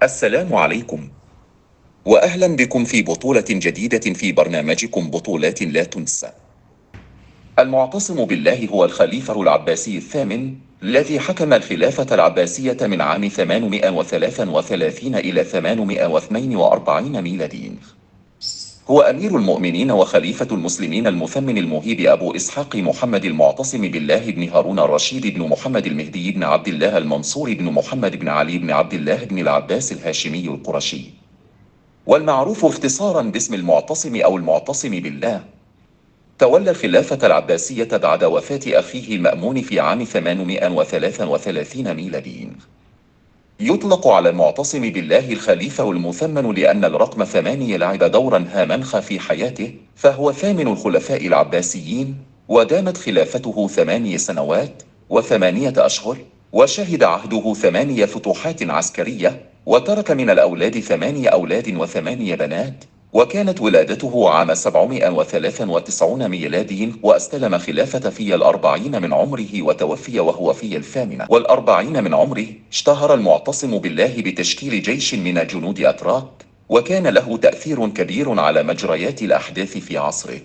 السلام عليكم، وأهلا بكم في بطولة جديدة في برنامجكم بطولات لا تنسى. المعتصم بالله هو الخليفة العباسي الثامن الذي حكم الخلافة العباسية من عام 833 إلى 842 ميلادي. هو أمير المؤمنين وخليفة المسلمين المثمن المهيب أبو إسحاق محمد المعتصم بالله بن هارون الرشيد بن محمد المهدي بن عبد الله المنصور بن محمد بن علي بن عبد الله بن العباس الهاشمي القرشي، والمعروف اختصارا باسم المعتصم أو المعتصم بالله. تولى الخلافة العباسية بعد وفاة أخيه المأمون في عام 833 ميلادي. يطلق على المعتصم بالله الخليفة المثمن لأن الرقم 8 لعب دورا هاما في حياته، فهو ثامن الخلفاء العباسيين، ودامت خلافته 8 سنوات و8 أشهر، وشهد عهده 8 فتوحات عسكرية، وترك من الأولاد 8 أولاد و8 بنات، وكانت ولادته عام 793 ميلادي، واستلم خلافة في 40 من عمره، وتوفي وهو في 48 من عمره. اشتهر المعتصم بالله بتشكيل جيش من جنود أتراك، وكان له تأثير كبير على مجريات الأحداث في عصره.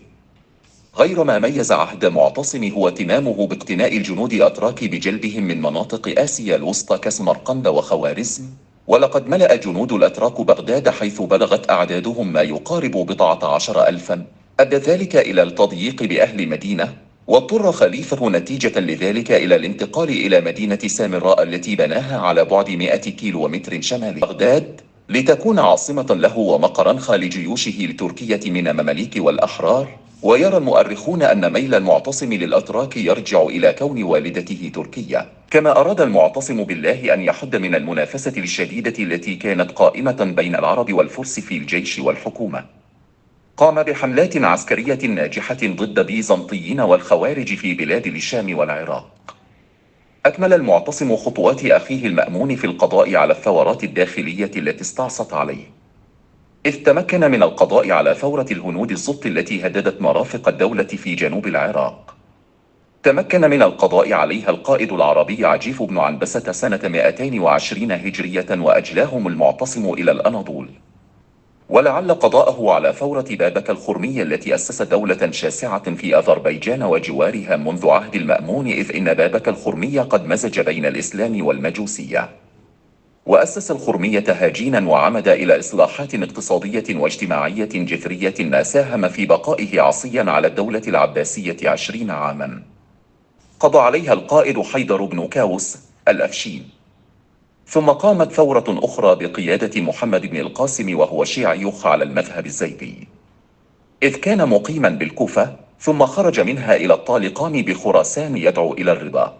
غير ما ميز عهد معتصم هو اهتمامه باقتناء الجنود الأتراك بجلبهم من مناطق آسيا الوسطى كسمرقند وخوارزم، ولقد ملأ جنود الأتراك بغداد حيث بلغت أعدادهم ما يقارب 19 ألفا، أدى ذلك إلى التضييق بأهل مدينة، واضطر خليفة نتيجة لذلك إلى الانتقال إلى مدينة سامراء التي بناها على بعد 100 كيلومتر شمال بغداد، لتكون عاصمة له ومقرا خال جيوشه لتركية من المماليك والأحرار. ويرى المؤرخون أن ميل المعتصم للأتراك يرجع إلى كون والدته تركية، كما أراد المعتصم بالله أن يحد من المنافسة الشديدة التي كانت قائمة بين العرب والفرس في الجيش والحكومة. قام بحملات عسكرية ناجحة ضد بيزنطيين والخوارج في بلاد الشام والعراق. أكمل المعتصم خطوات أخيه المأمون في القضاء على الثورات الداخلية التي استعصت عليه، إذ تمكن من القضاء على ثورة الهنود الزبط التي هددت مرافق الدولة في جنوب العراق. تمكن من القضاء عليها القائد العربي عجيف بن عنبسة سنة 220 هجرية، وأجلاهم المعتصم إلى الأناضول. ولعل قضاءه على ثورة بابك الخرمية التي أسس دولة شاسعة في أذربيجان وجوارها منذ عهد المأمون، إذ إن بابك الخرمية قد مزج بين الإسلام والمجوسية، وأسس الخرمية هاجينا وعمد إلى إصلاحات اقتصادية واجتماعية جذرية، ما ساهم في بقائه عصيا على الدولة العباسية 20 عاما. قضى عليها القائد حيدر بن كاوس الأفشين. ثم قامت ثورة أخرى بقيادة محمد بن القاسم وهو شيعي على المذهب الزيدي، إذ كان مقيما بالكوفة، ثم خرج منها إلى الطالقان بخراسان يدعو إلى الرضا،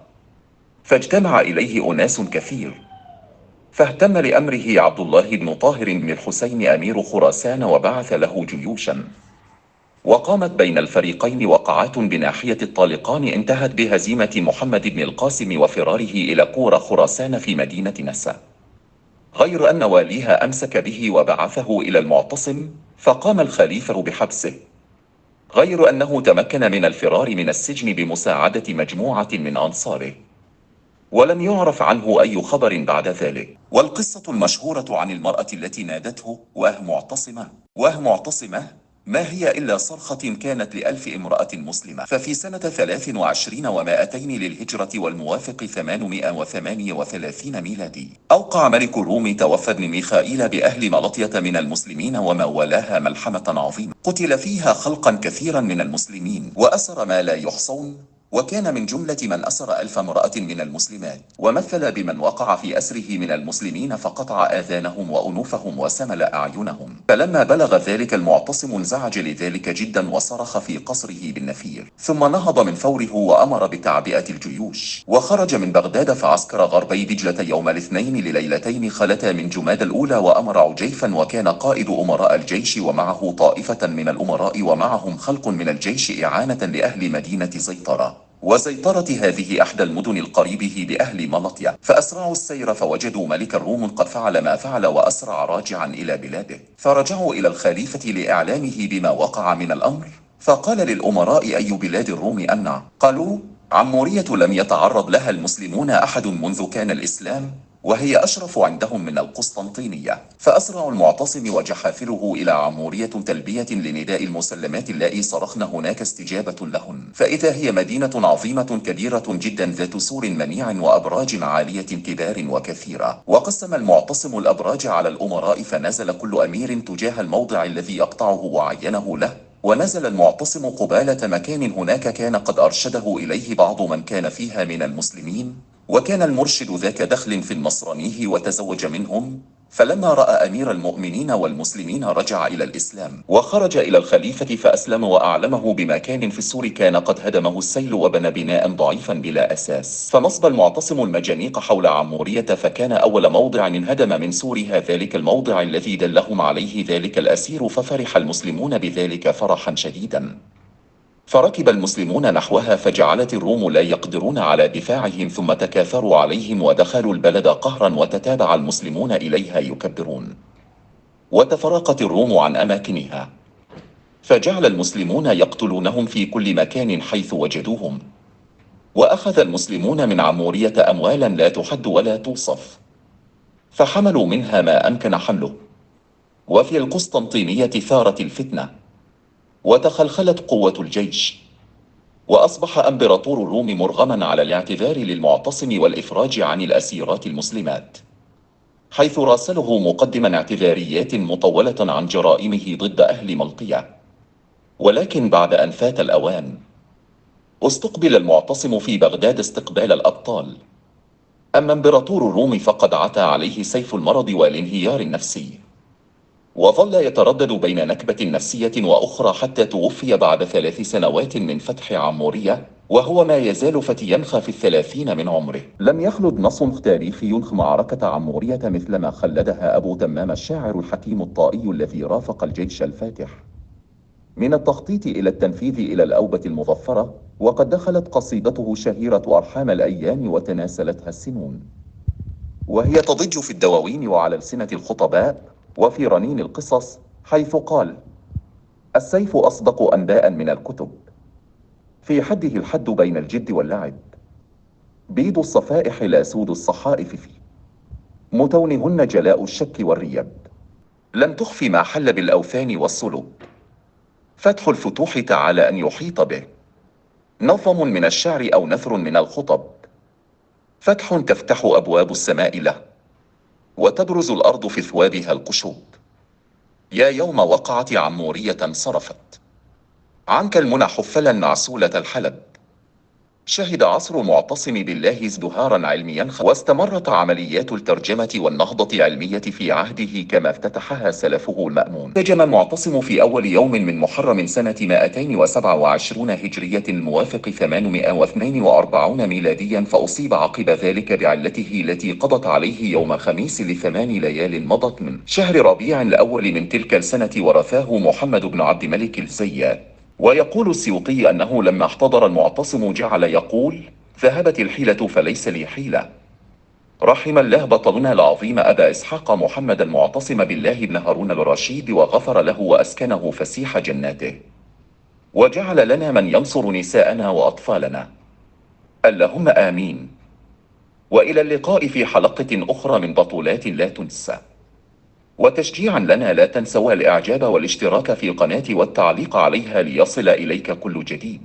فاجتمع إليه أناس كثير، فاهتم لأمره عبد الله بن طاهر بن الحسين أمير خراسان وبعث له جيوشا، وقامت بين الفريقين وقعات بناحية الطالقان انتهت بهزيمة محمد بن القاسم وفراره إلى قور خراسان في مدينة نسا، غير أن واليها أمسك به وبعثه إلى المعتصم، فقام الخليفة بحبسه، غير أنه تمكن من الفرار من السجن بمساعدة مجموعة من أنصاره، ولم يعرف عنه أي خبر بعد ذلك. والقصة المشهورة عن المرأة التي نادته: واه معتصمة، ما هي إلا صرخة كانت ل1000 امرأة مسلمة. ففي سنة 23 و200 للهجرة والموافق 838 ميلادي، أوقع ملك الروم توفى بن ميخائيل بأهل ملطية من المسلمين وما والاها ملحمة عظيمة قتل فيها خلقا كثيرا من المسلمين، وأسر ما لا يحصون، وكان من جملة من أسر 1000 امرأة من المسلمات، ومثل بمن وقع في أسره من المسلمين فقطع آذانهم وأنوفهم وسمل أعينهم. فلما بلغ ذلك المعتصم انزعج لذلك جدا وصرخ في قصره بالنفير، ثم نهض من فوره وأمر بتعبئة الجيوش، وخرج من بغداد فعسكر غربي دجلة يوم الاثنين لليلتين خلتا من جماد الأولى، وأمر عجيفا وكان قائد أمراء الجيش ومعه طائفة من الأمراء ومعهم خلق من الجيش إعانة لأهل مدينة زيطرة، وزيطرة هذه أحدى المدن القريبة بأهل ملطية، فأسرعوا السير فوجدوا ملك الروم قد فعل ما فعل وأسرع راجعا إلى بلاده، فرجعوا إلى الخليفة لإعلامه بما وقع من الأمر، فقال للأمراء: أي بلاد الروم أمنع؟ قالوا: عمورية لم يتعرض لها المسلمون أحد منذ كان الإسلام، وهي أشرف عندهم من القسطنطينية. فأسرع المعتصم وجحافله إلى عمورية تلبية لنداء المسلمات اللائي صرخن هناك استجابة لهن، فإذا هي مدينة عظيمة كبيرة جدا ذات سور منيع وأبراج عالية كبار وكثيرة. وقسم المعتصم الأبراج على الأمراء، فنزل كل أمير تجاه الموضع الذي يقطعه وعينه له، ونزل المعتصم قبالة مكان هناك كان قد أرشده إليه بعض من كان فيها من المسلمين، وكان المرشد ذاك دخل في النصرانيه وتزوج منهم. فلما رأى أمير المؤمنين والمسلمين رجع إلى الإسلام، وخرج إلى الخليفة فأسلم وأعلمه بما كان في السور كان قد هدمه السيل وبنى بناء ضعيفا بلا أساس. فنصب المعتصم المجانيق حول عمورية، فكان أول موضع انهدم من سورها ذلك الموضع الذي دلهم عليه ذلك الأسير، ففرح المسلمون بذلك فرحا شديدا. فركب المسلمون نحوها، فجعلت الروم لا يقدرون على دفاعهم، ثم تكاثروا عليهم ودخلوا البلد قهرا، وتتابع المسلمون إليها يكبرون. وتفرقت الروم عن أماكنها، فجعل المسلمون يقتلونهم في كل مكان حيث وجدوهم. وأخذ المسلمون من عمورية أموالا لا تحد ولا توصف، فحملوا منها ما أمكن حمله. وفي القسطنطينية ثارت الفتنة، وتخلخلت قوة الجيش، وأصبح إمبراطور الروم مرغما على الاعتذار للمعتصم والإفراج عن الأسيرات المسلمات، حيث راسله مقدما اعتذاريات مطولة عن جرائمه ضد أهل ملقية. ولكن بعد أن فات الأوان، استقبل المعتصم في بغداد استقبال الأبطال. أما إمبراطور الروم فقد عتى عليه سيف المرض والانهيار النفسي، وظل يتردد بين نكبة نفسية وأخرى حتى توفي بعد 3 سنوات من فتح عمورية، وهو ما يزال فتيا في 30 من عمره. لم يخلد نص تاريخي معركة عمورية مثل ما خلدها أبو تمام الشاعر الحكيم الطائي الذي رافق الجيش الفاتح من التخطيط إلى التنفيذ إلى الأوبة المظفرة. وقد دخلت قصيدته الشهيرة أرحام الأيام وتناسلتها السنون، وهي تضج في الدواوين وعلى ألسنة الخطباء وفي رنين القصص، حيث قال: السيف أصدق أنباء من الكتب، في حده الحد بين الجد واللعب، بيض الصفائح لا سود الصحائف، في متونهن جلاء الشك والريب، لم تخفي ما حل بالأوثان والصلب، فتح الفتوح تعالى أن يحيط به، نظم من الشعر أو نثر من الخطب، فتح تفتح أبواب السماء له، وتبرز الأرض في ثوابها القشوب. يا يوم وقعة عمورية صرفت عنك المنى حفلا معسولة الحلب، شهد عصر المعتصم بالله ازدهارا علميا، واستمرت عمليات الترجمة والنهضة علمية في عهده كما افتتحها سلفه المأمون. ترجم المعتصم في أول يوم من محرم سنة 227 هجرية الموافق 842 ميلاديا، فأصيب عقب ذلك بعلته التي قضت عليه يوم خميس ل8 ليال مضت من شهر ربيع الأول من تلك السنة، ورثاه محمد بن عبد ملك الزيات. ويقول السيوطي أنه لما احتضر المعتصم جعل يقول: ذهبت الحيلة فليس لي حيلة. رحم الله بطلنا العظيم أبا إسحاق محمد المعتصم بالله بن هارون الرشيد، وغفر له وأسكنه فسيح جناته، وجعل لنا من ينصر نساءنا وأطفالنا. اللهم آمين. وإلى اللقاء في حلقة أخرى من بطولات لا تنسى. وتشجيعا لنا لا تنسوا الإعجاب والاشتراك في قناة والتعليق عليها ليصل إليك كل جديد.